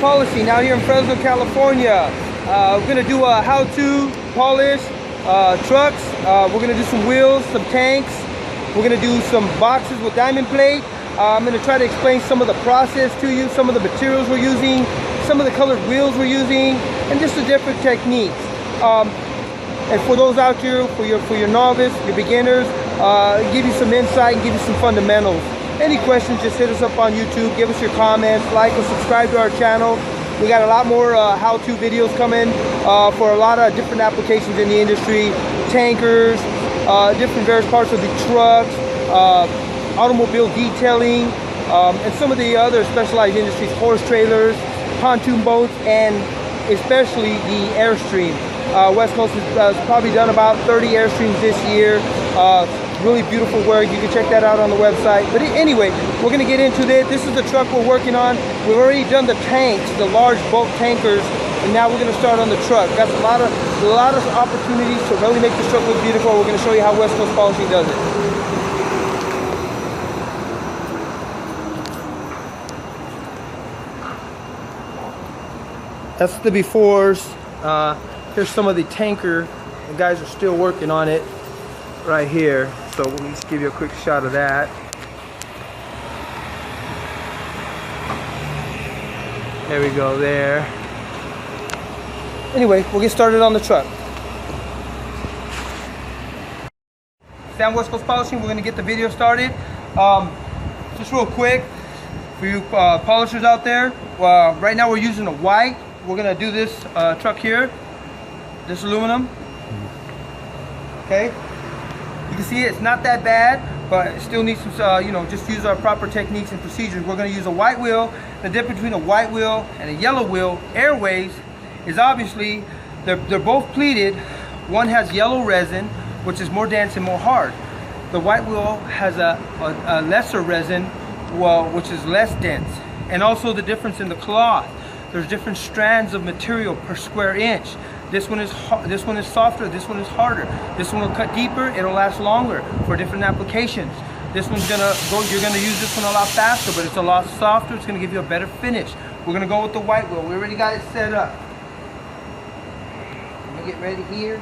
Polishing out here in Fresno, California. We're gonna do a how-to polish trucks. We're gonna do some wheels, some tanks. We're gonna do some boxes with diamond plate. I'm gonna try to explain some of the process to you, some of the materials we're using, some of the colored wheels we're using, and just the different techniques. And for those out here, for your novice, your beginners, give you some insight and give you some fundamentals. Any questions, just hit us up on YouTube, give us your comments, like and subscribe to our channel. We got a lot more how-to videos coming for a lot of different applications in the industry, tankers, different various parts of the trucks, automobile detailing, and some of the other specialized industries, horse trailers, pontoon boats, and especially the Airstream. West Coast has probably done about 30 Airstreams this year. Really beautiful work. You can check that out on the website. But anyway, we're going to get into this. This is the truck we're working on. We've already done the tanks, the large bulk tankers, and now we're going to start on the truck. Got a lot of opportunities to really make this truck look beautiful. We're going to show you how West Coast Polishing does it. That's the befores. Here's some of the tanker. The guys are still working on it right here. So we'll just give you a quick shot of that. There we go there. Anyway, we'll get started on the truck. Sam, West Coast Polishing, we're gonna get the video started. Just real quick, for you polishers out there, right now we're using a white. We're gonna do this truck here, this aluminum. Okay, you can see it's not that bad, but it still needs some, you know, just use our proper techniques and procedures. We're gonna use a white wheel. The difference between a white wheel and a yellow wheel, Airways, is obviously they're both pleated. One has yellow resin, which is more dense and more hard. The white wheel has a lesser resin, well, which is less dense. And also the difference in the cloth. There's different strands of material per square inch. This one is softer, this one is harder. This one will cut deeper, it'll last longer for different applications. This one's gonna go, you're gonna use this one a lot faster, but it's a lot softer, it's gonna give you a better finish. We're gonna go with the white wheel. We already got it set up. Let me get ready here.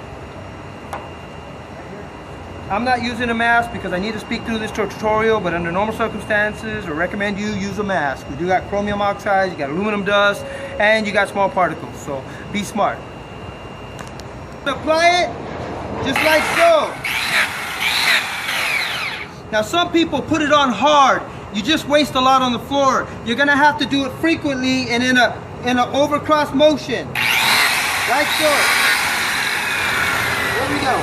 I'm not using a mask because I need to speak through this tutorial, but under normal circumstances, I recommend you use a mask. We do got chromium oxides, you got aluminum dust, and you got small particles, so be smart. Apply it just like so. Now some people put it on hard. You just waste a lot on the floor. You're gonna have to do it frequently and in an overcross motion. Like so. There we go.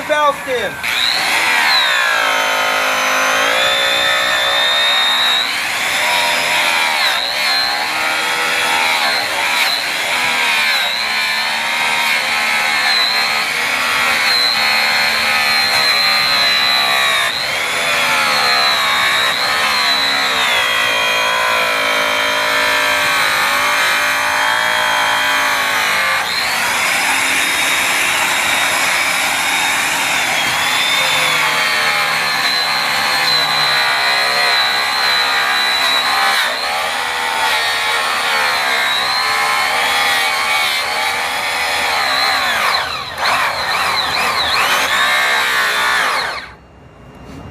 valve stem.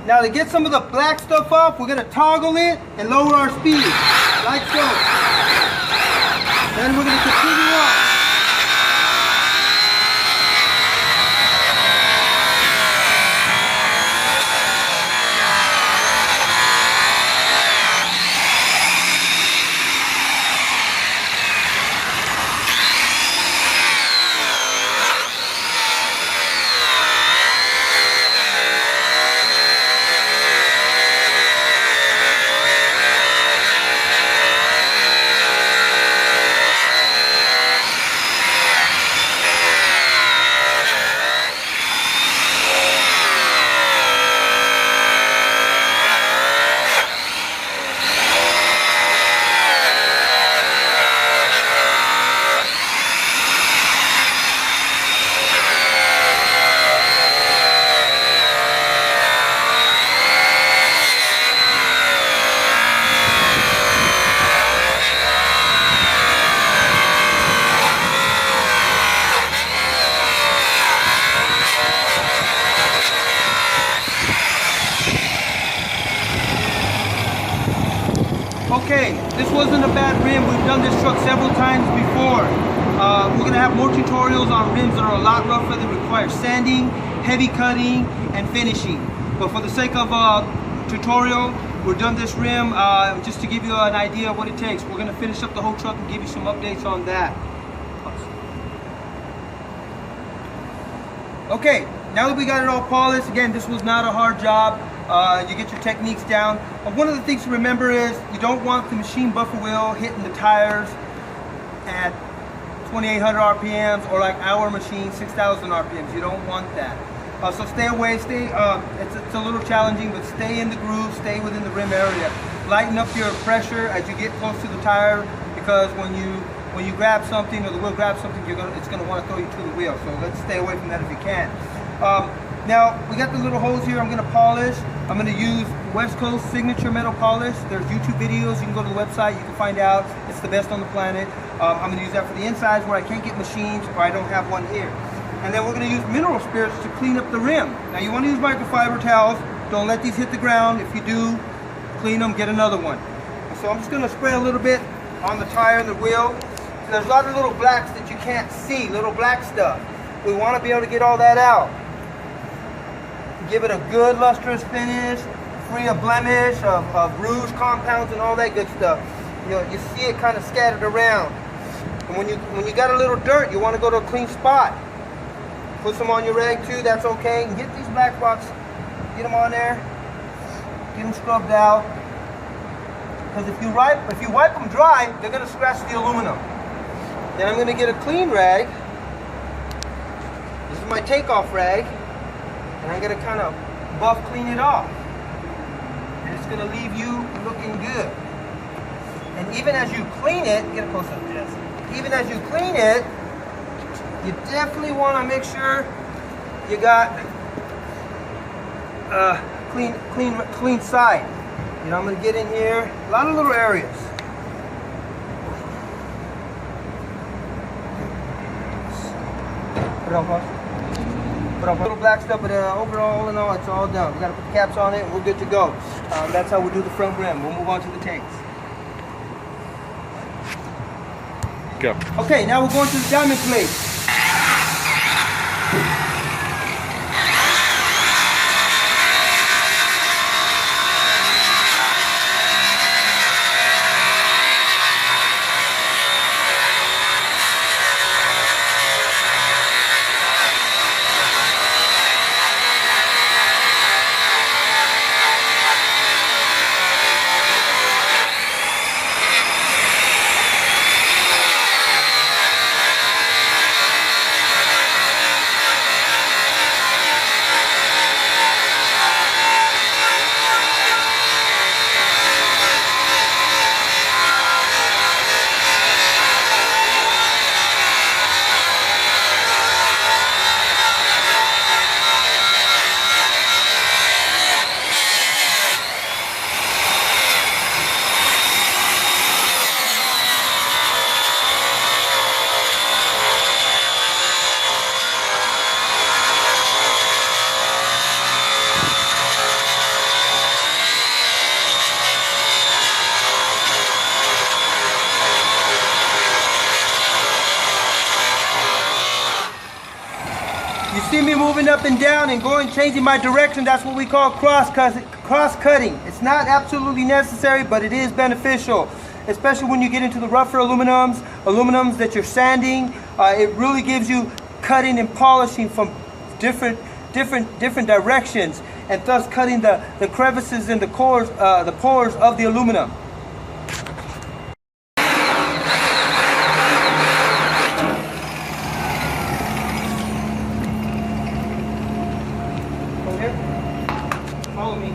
Now to get some of the black stuff off, we're going to toggle it and lower our speed, like so. Then we're going to continue on. Okay, this wasn't a bad rim. We've done this truck several times before. We're going to have more tutorials on rims that are a lot rougher that require sanding, heavy cutting, and finishing. But for the sake of tutorial, we're done this rim just to give you an idea of what it takes. We're going to finish up the whole truck and give you some updates on that. Okay, now that we got it all polished, again, this was not a hard job. You get your techniques down. One of the things to remember is you don't want the machine buffer wheel hitting the tires at 2,800 RPMs or like our machine 6,000 RPMs. You don't want that. So stay away. It's a little challenging, but stay in the groove. Stay within the rim area. Lighten up your pressure as you get close to the tire, because when you grab something or the wheel grabs something, it's gonna want to throw you to the wheel. So let's stay away from that if you can. Now, we got the little holes here I'm going to polish. I'm going to use West Coast Signature Metal Polish. There's YouTube videos. You can go to the website. You can find out. It's the best on the planet. I'm going to use that for the insides where I can't get machines or I don't have one here. And then we're going to use mineral spirits to clean up the rim. Now, you want to use microfiber towels. Don't let these hit the ground. If you do, clean them, get another one. So I'm just going to spray a little bit on the tire and the wheel. So there's a lot of little blacks that you can't see, little black stuff. We want to be able to get all that out. Give it a good lustrous finish, free of blemish, of rouge compounds and all that good stuff. You see it kind of scattered around. And when you got a little dirt, you want to go to a clean spot. Put some on your rag too, that's okay. And get these black spots, get them on there, get them scrubbed out. Because if you wipe them dry, they're going to scratch the aluminum. Then I'm going to get a clean rag. This is my takeoff rag. And I'm going to kind of buff clean it off. And it's going to leave you looking good. And even as you clean it, get a close up of this. Even as you clean it, you definitely want to make sure you got clean side. You know, I'm going to get in here, a lot of little areas. Put it on pause. Put up a little black stuff, but overall and all, it's all done. We got to put the caps on it and we're good to go. That's how we do the front rim. We'll move on to the tanks. Go. Okay, now we're going to the diamond plate. moving up and down and going, changing my direction, that's what we call cross-cutting. It's not absolutely necessary, but it is beneficial, especially when you get into the rougher aluminums that you're sanding. It really gives you cutting and polishing from different directions, and thus cutting the crevices and the pores of the aluminum. Follow me.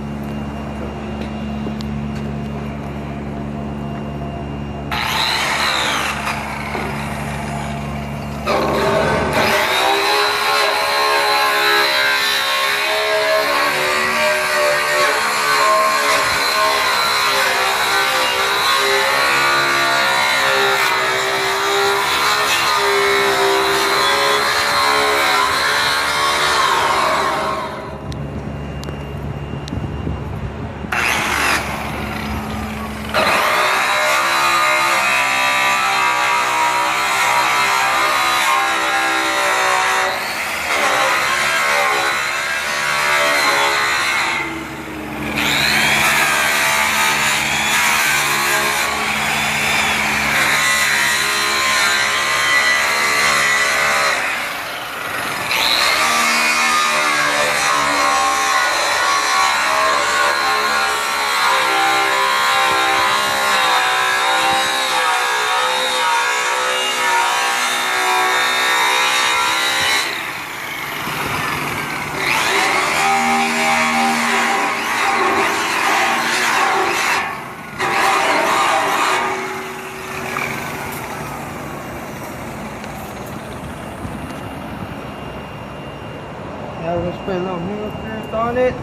Now we're gonna spray a little mineral spirits on it.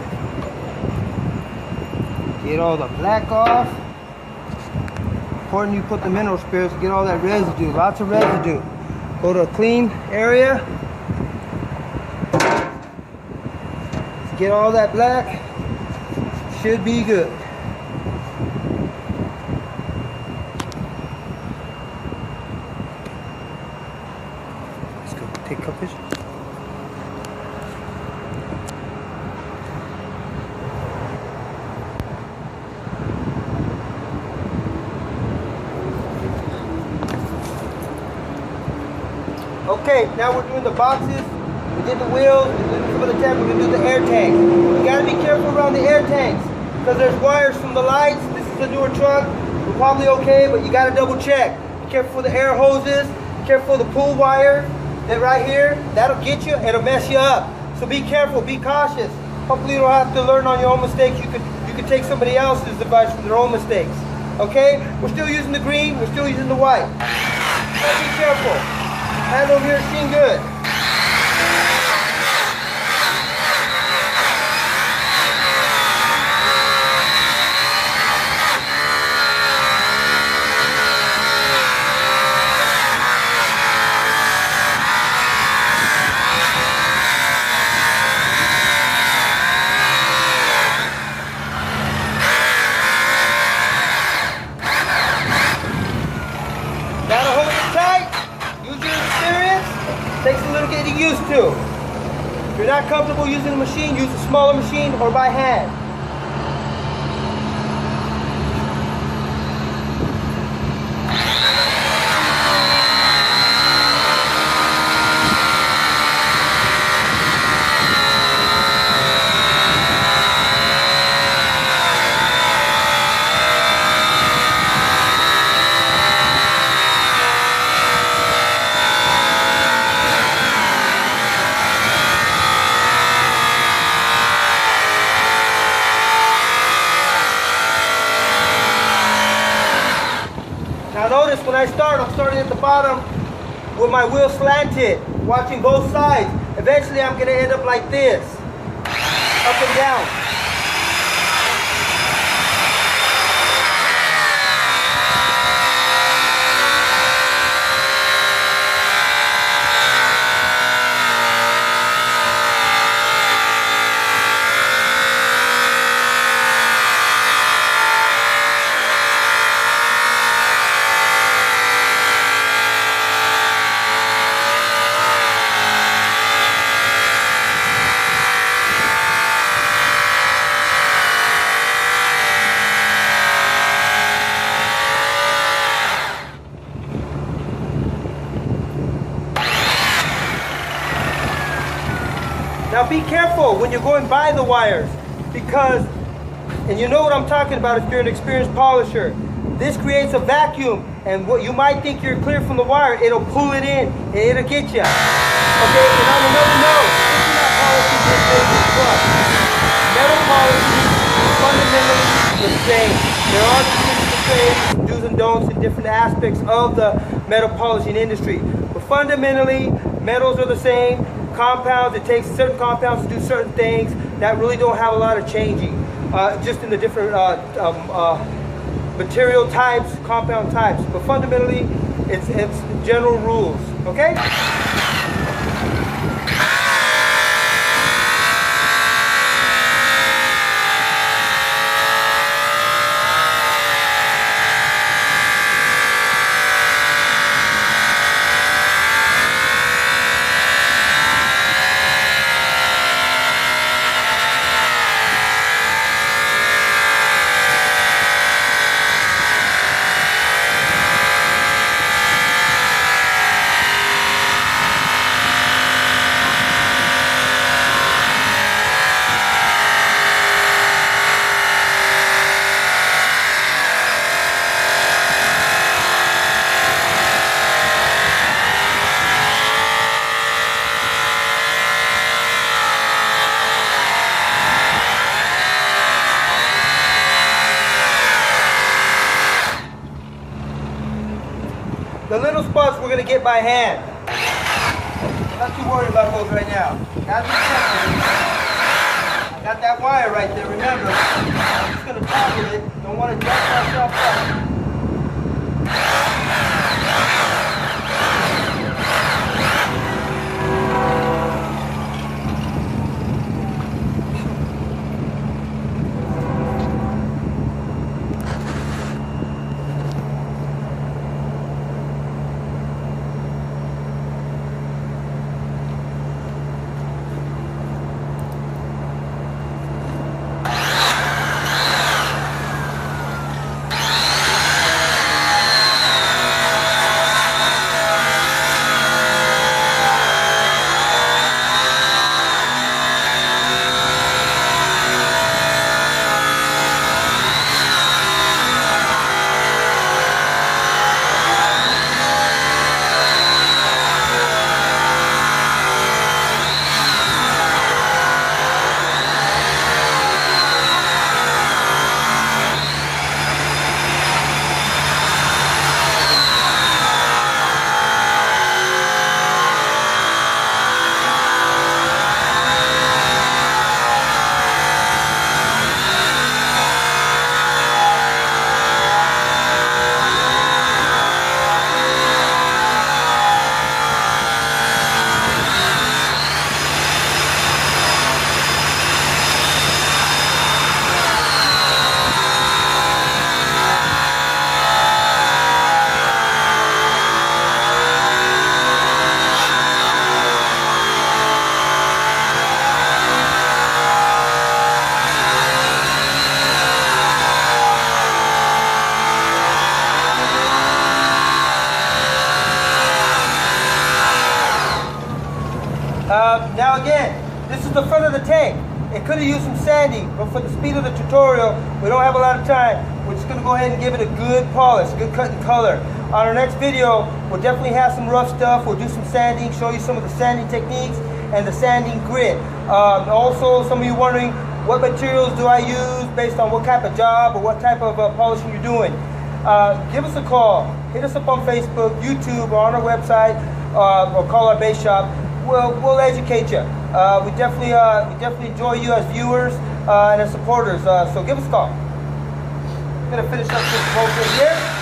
Get all the black off. Important you put the mineral spirits to get all that residue, lots of residue. Go to a clean area. Get all that black. Should be good. Let's go take a couple pictures. Okay, now we're doing the boxes, we did the wheels, we did some of the tank, we're going to do the air tank. You got to be careful around the air tanks, because there's wires from the lights. This is a newer truck, we're probably okay, but you got to double check. Be careful for the air hoses, be careful for the pull wire, that right here, that'll get you, it'll mess you up. So be careful, be cautious. Hopefully you don't have to learn on your own mistakes. You could take somebody else's advice from their own mistakes. Okay, we're still using the green, we're still using the white. So be careful. Hand over here, seen good. Gotta hold it tight. Use your experience. Takes a little getting used to. If you're not comfortable using a machine, use a smaller machine or by hand. Now notice when I start, I'm starting at the bottom with my wheel slanted, watching both sides. Eventually I'm going to end up like this, up and down. careful when you're going by the wires, because, and you know what I'm talking about if you're an experienced polisher, this creates a vacuum, and what you might think you're clear from the wire, it'll pull it in, and it'll get you. Okay, and on another note, this is not polishing this basic truck. Metal polishing is fundamentally the same. There are some do's and don'ts in different aspects of the metal polishing industry, but fundamentally, metals are the same. Compounds, it takes certain compounds to do certain things that really don't have a lot of changing, just in the different material types, compound types, but fundamentally it's general rules, okay? The little spots we're going to get by hand. Not too worried about those right now. As we check, I got that wire right there, remember. I'm just going to toggle it. Don't want to jack myself up. Now again, this is the front of the tank. It could have used some sanding, but for the speed of the tutorial, we don't have a lot of time. We're just going to go ahead and give it a good polish, good cut and color. On our next video, we'll definitely have some rough stuff. We'll do some sanding, show you some of the sanding techniques and the sanding grit. Also, some of you wondering, what materials do I use based on what type of job or what type of polishing you're doing? Give us a call. Hit us up on Facebook, YouTube, or on our website, or call our base shop. We'll educate you. We definitely enjoy you as viewers and as supporters. So give us a call. I'm gonna finish up this program here.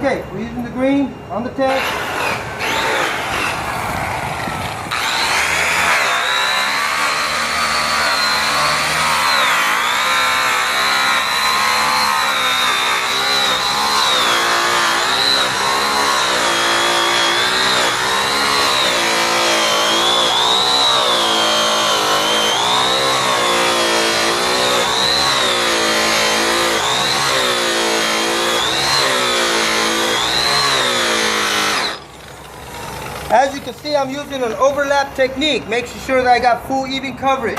Okay, we're using the green on the tank. As you can see, I'm using an overlap technique, making sure that I got full even coverage.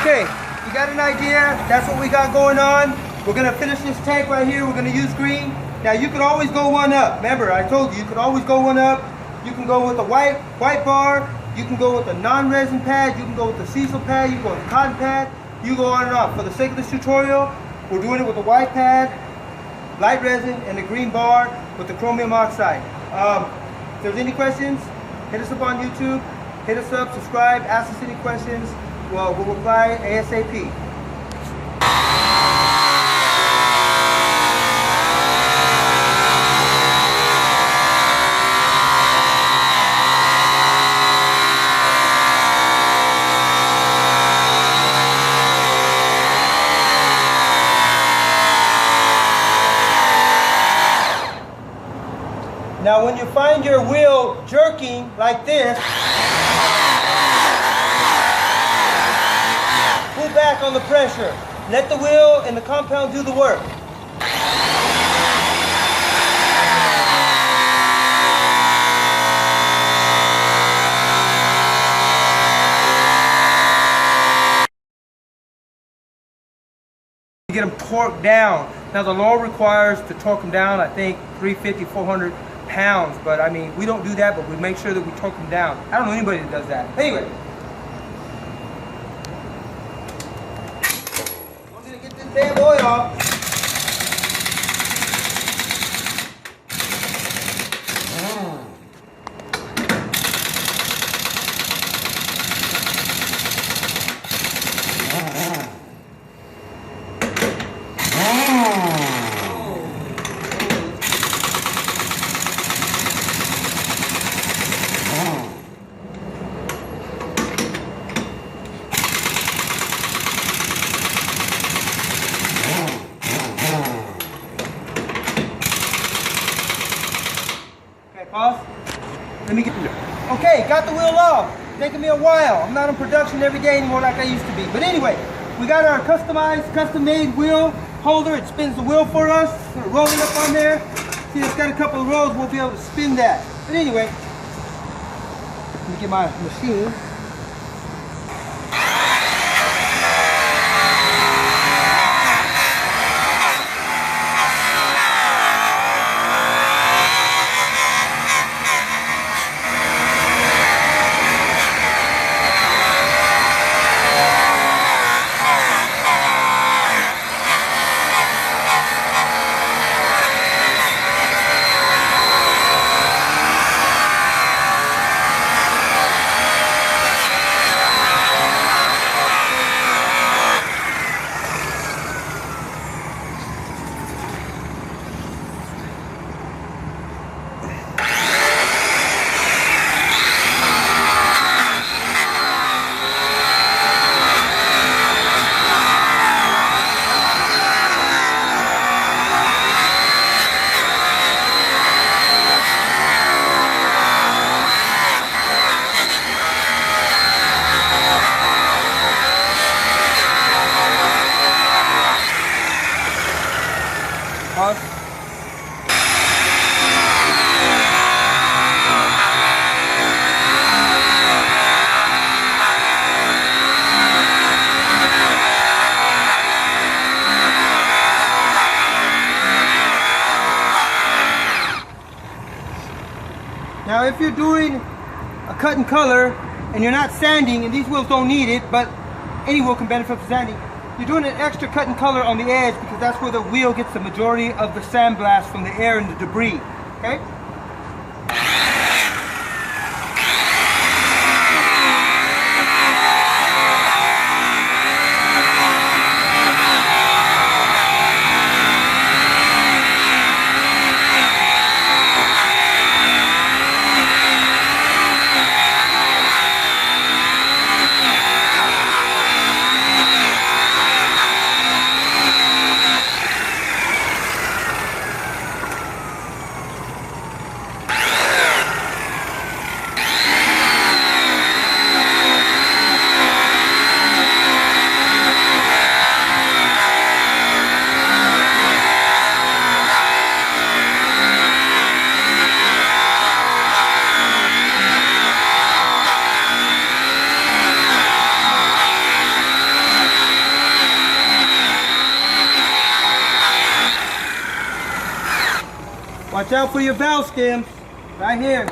Okay, you got an idea? That's what we got going on. We're gonna finish this tank right here. We're gonna use green. Now you can always go one up. Remember, I told you, you can always go one up. You can go with the white bar. You can go with the non-resin pad. You can go with the cecil pad. You can go with the cotton pad. You go on and off. For the sake of this tutorial, we're doing it with the white pad, light resin, and the green bar with the chromium oxide. If there's any questions, hit us up on YouTube. Hit us up, subscribe, ask us any questions. Well, we'll reply ASAP. Now when you find your wheel jerking like this, pull back on the pressure. Let the wheel and the compound do the work. Get them torqued down. Now the law requires to torque them down, I think 350, 400 pounds, but I mean, we don't do that, but we make sure that we torque them down. I don't know anybody that does that. Anyway, I'm gonna get this damn oil off. Pause. Let me get through. Okay, got the wheel off. Taking me a while. I'm not in production every day anymore like I used to be. But anyway, we got our customized, custom-made wheel holder. It spins the wheel for us. Gonna roll it up on there. See, it's got a couple of rolls. We'll be able to spin that. But anyway, let me get my machine. cut and color and you're not sanding, and these wheels don't need it, but any wheel can benefit from sanding, you're doing an extra cut and color on the edge because that's where the wheel gets the majority of the sandblast from the air and the debris. Okay? Watch out for your valve stems, right here.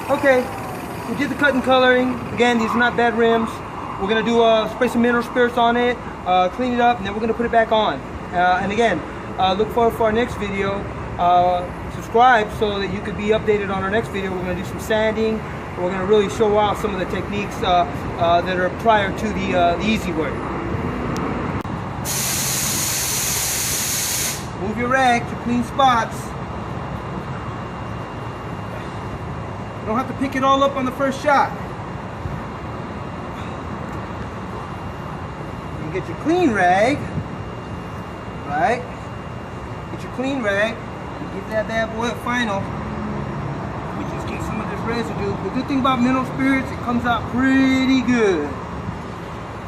Okay, we did the cut and coloring. Again, these are not bad rims. We're gonna do spray some mineral spirits on it, clean it up, and then we're gonna put it back on. And again, look forward for our next video. Subscribe so that you could be updated on our next video. We're gonna do some sanding. We're gonna really show off some of the techniques that are prior to the easy way. Move your rag to clean spots. You don't have to pick it all up on the first shot. You get your clean rag, right? Get your clean rag, get that bad boy final. We just get some of this residue. The good thing about mineral spirits, it comes out pretty good.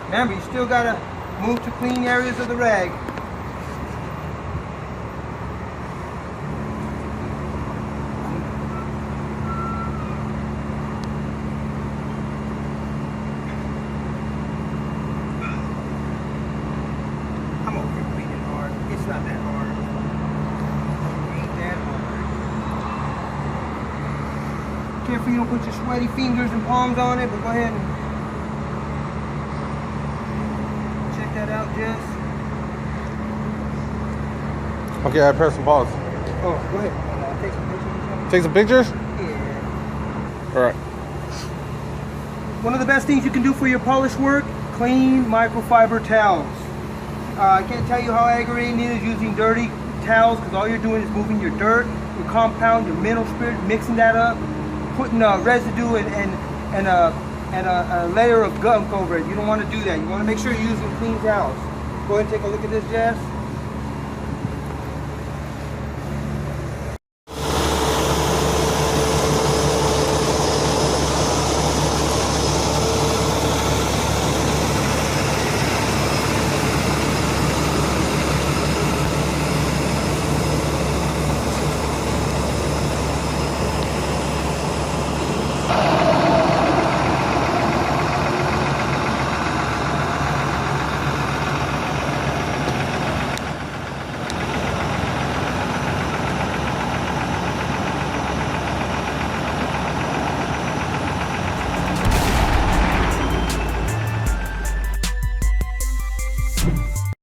Remember, you still gotta move to clean areas of the rag. It's not that hard. It ain't that hard. Careful you don't put your sweaty fingers and palms on it, but go ahead and check that out, Jess. Okay, I press and pause. Oh, go ahead. Take some pictures. Take some pictures? Yeah. Alright. One of the best things you can do for your polish work, clean microfiber towels. I can't tell you how aggravating it is using dirty towels because all you're doing is moving your dirt, your compound, your mineral spirit, mixing that up, putting residue and a layer of gunk over it. You don't want to do that. You want to make sure you're using clean towels. Go ahead and take a look at this, Jess.